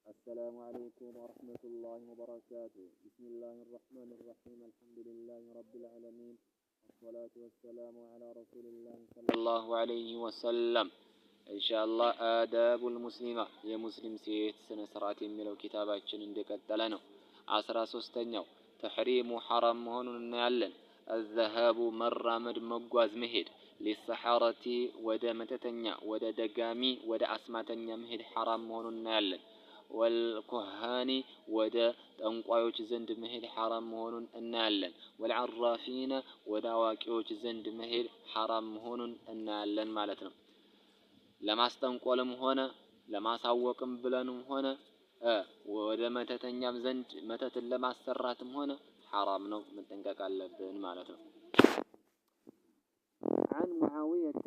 السلام عليكم ورحمة الله وبركاته. بسم الله الرحمن الرحيم. الحمد لله رب العالمين، والصلاة والسلام على رسول الله صلى الله عليه وسلم. إن شاء الله آداب المسلمة يا مسلم سيت سنسرات ملو كتاباتشن عندك التلانو 13 تحريم حرام هون نعلن الذهاب مرة مجواز مهد للسحارة ودا متتنيا ودا دقامي ودا أسماتنيا مهد حرام هون نعلن والكهان ودا تنقايوش زند مهد حرام هون نعلن والعرافين ودا واكيوش زند مهد حرام هون نعلن مالتنا لما استنقلم هنا لما سوقم بلنم هنا ودا متتنيا زند متت لما سراتم هنا حرام نو متنقق علبن مالتنا. عن معاوية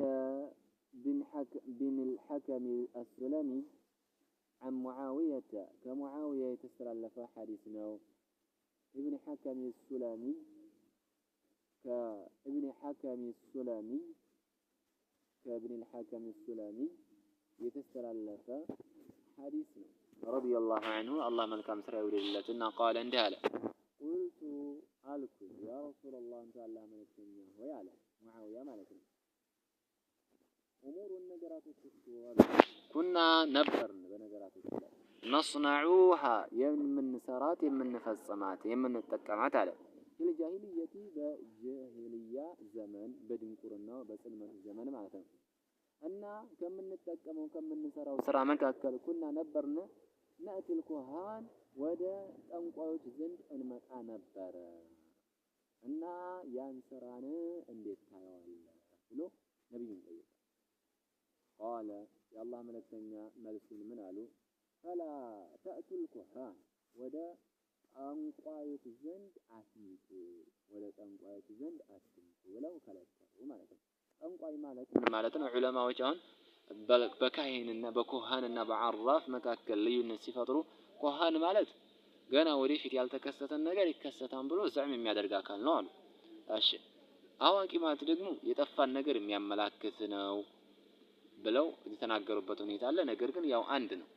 بن الحكم السلمي عن معاوية كمعاوية يتسلل حديثنا ابن حكم السلمي كابن الحكم السلمي يتسلل حديثنا رضي الله عنه الله ملك مسرى وللتنا قال اندهلا قلت ألكم يا رسول الله أنت الله ملكني ويعلى معاوية ملكني أمور النجرات كنا نبرن بنجرات نصنعوها من سرات من فصمات من التكمات على في الجاهلية بجاهلية زمان بدن قرنا بسلمة الزمان معناته أن كم من التكم وكم من سرا وسرا مكاكل كنا نبرن نأتي الكهان ودا أنقاوت زند أنمتا نبر أن ينسران انديت تايوال لو نبي يقول قال يا الله ملكتنا ملسين من قالوا فلا تأتوا الكهان ودا أنقاوت زند أسمتو ولا أنقاوت زند أسمتو ولو كلتو مالتنا أنقاي مالتنا علماء وجهان بكاهننا بكهاننا بعرف مكاكل ليون ሲፈጥሩ كهان ማለት ገና ወደፊት ያልተከሰተን ነገር ይከሰታል ብሎ ዘዕም የሚያደርግ አካል ነው አሉ። እሺ አዋቂ ማለት ደግሞ የጠፋን ነገር የሚያመላክት ነው ብለው የተናገሩበት ሁኔታ አለ። ነገር ግን ያው አንድ ነው።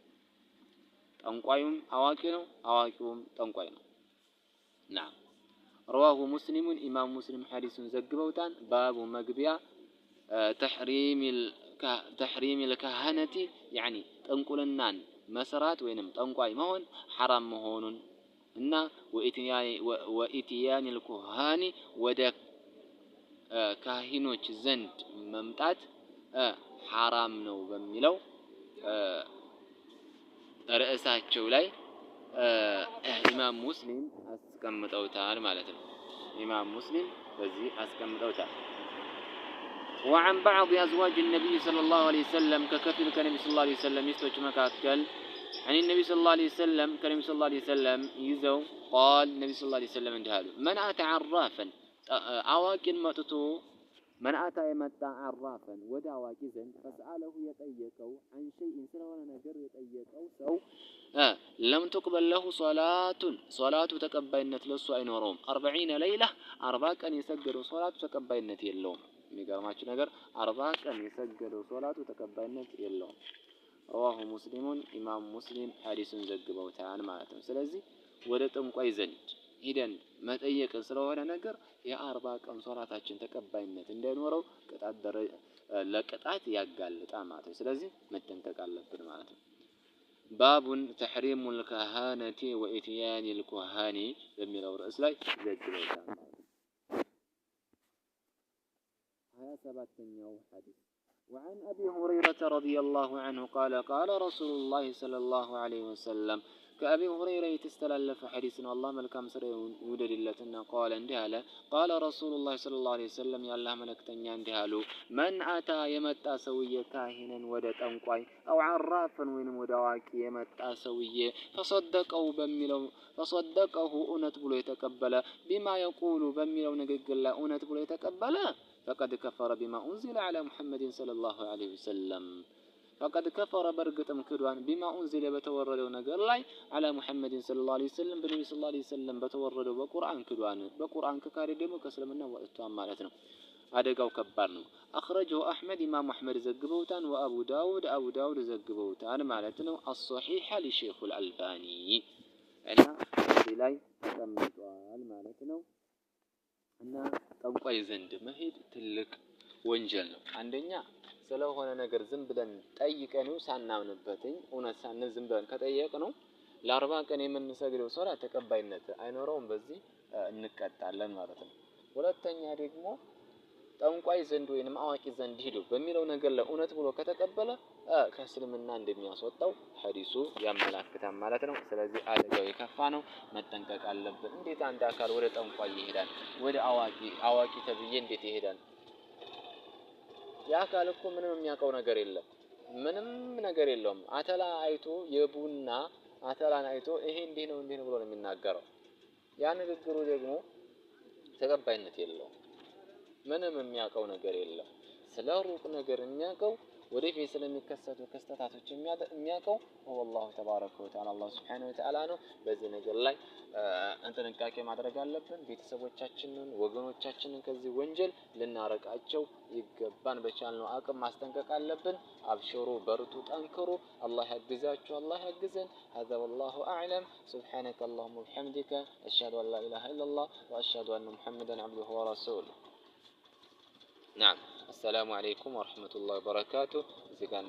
ጠንቋዩም አዋቂ ነው፣ አዋቂውም ጠንቋይ ነው። نعم رواه مسلم إمام مسلم حديث ዘግበውታል። ባቡ መግቢያ تحريم الكهنة يعني ጠንቁልናን መስራት ወይንም ጠንቋይ መሆን حرام መሆኑን እና وإتيان الكهان ወደ ካህኖች ዘንድ መምጣት حرام ነው በሚለው ርዕሳቸው ላይ ኢማም ሙስሊም አስቀምጠውታል ማለት ነው። ኢማም ሙስሊም በዚህ አስቀምጠውታል። وعن بعض أزواج النبي صلى الله عليه وسلم ككفل كنبي صلى الله عليه وسلم يستوج مكاكل عن النبي صلى الله عليه وسلم كنبي صلى الله عليه وسلم يزو قال النبي صلى الله عليه وسلم انتهاله من أتى عرافا أواكن ماتتو من أتى يمتع عرافا ودع واكزا فسأله يتأيكو عن شيء سنوانا نجر يتأيكو سو لم تقبل له صلاة تقبلنت لسوا إنورهم 40 ليلة 40 كان يسجلوا صلاة تقبلنت يلوم የሚገርማችሁ ነገር 40 ቀን የሰገደው ሶላቱ ተቀባይነት የለውም። رواه مسلم ኢማም ሙስሊም ሐዲሱን ዘግበውታል ማለት ነው። ስለዚህ ወደ ጠንቋይ ዘንድ ሄደን መጠየቅ ስለሆነ ነገር የ40 ቀን ሶላታችን ተቀባይነት እንዳይኖረው ለቅጣት ያጋልጣል ማለት ነው። ስለዚህ መጠንቀቅ አለብን ማለት ነው። ባቡን تحريم الكهانة وإتيان الكهان በሚለው ርዕስ ላይ ዘግበውታል ማለት ነው። 27 حديث وعن أبي هريرة رضي الله عنه قال قال رسول الله صلى الله عليه وسلم كأبي هريرة يتستلل حديثنا الله ملكام سر ودد لتنا قال اندهاله قال رسول الله صلى الله عليه وسلم يا الله ملكتنيا اندهالو من أتى يمتى سوية كاهنا ودت أنقاي أو عرافا وين مدواكي يمتى سوية فصدقه أنت بلو يتقبل بما يقول بملو نقل أنت بلو يتقبل فقد كفر بما أنزل على محمد صلى الله عليه وسلم فقد كفر برقتم كدوان بما أنزل بتوردوا نقر لاي على محمد صلى الله عليه وسلم بالنبي صلى الله عليه وسلم بتوردوا بقرآن كدوان بقرآن ككاري ديمو كسلمنا وقتوان مالتنا አደጋው ከባድ ነው። አኽረጀሁ አሕመድ ኢማሙ አሕመድ ዘግበውታን ወአቡ ዳውድ ዘግበውታን ማለት ነው። አሶሒሐ ሊሼኹል አልባኒ እና እዚህ ላይ ተቀምጧል ማለት ነው። እና ጠንቋይ ዘንድ መሄድ ትልቅ ወንጀል ነው። አንደኛ ስለሆነ ነገር ዝም ብለን ጠይቀነው ሳናምንበትኝ እውነት ሳንል ዝም ብለን ከጠየቅነው ለ40 ቀን የምንሰግደው ሶላት ተቀባይነት አይኖረውም። በዚህ እንቀጣለን ማለት ነው። ሁለተኛ ደግሞ ጠንቋይ ዘንድ ወይንም አዋቂ ዘንድ ሂዱ በሚለው ነገር ላይ እውነት ብሎ ከተቀበለ ከእስልምና እንደሚያስወጣው ሐዲሱ ያመላክታል ማለት ነው። ስለዚህ አደጋው የከፋ ነው፣ መጠንቀቅ አለብን። እንዴት አንድ አካል ወደ ጠንቋይ ይሄዳል? ወደ አዋቂ ተብዬ እንዴት ይሄዳል? ያ አካል እኮ ምንም የሚያውቀው ነገር የለም፣ ምንም ነገር የለውም። አተላ አይቶ የቡና አተላን አይቶ ይሄ እንዲህ ነው ብሎ ነው የሚናገረው። ያ ንግግሩ ደግሞ ተቀባይነት የለውም። ምንም የሚያውቀው ነገር የለም። ስለ ሩቅ ነገር የሚያውቀው ወደፊት ስለሚከሰቱ ክስተታቶች የሚያውቀው አላሁ ተባረከ ወተዓላ አላህ ሱብሓነሁ ወተዓላ ነው። በዚህ ነገር ላይ ጥንቃቄ ማድረግ አለብን። ቤተሰቦቻችንን ወገኖቻችንን ከዚህ ወንጀል ልናረቃቸው ይገባን። በቻልነው አቅም ማስጠንቀቅ አለብን። አብሽሩ፣ በርቱ፣ ጠንክሩ። አላህ ያግዛችሁ፣ አላህ ያግዘን። هذا والله أعلم سبحانك اللهم وبحمدك أشهد أن لا إله إلا الله وأشهد أن محمدا عبده ورسوله. نعم السلام عليكم ورحمة الله وبركاته. زي كان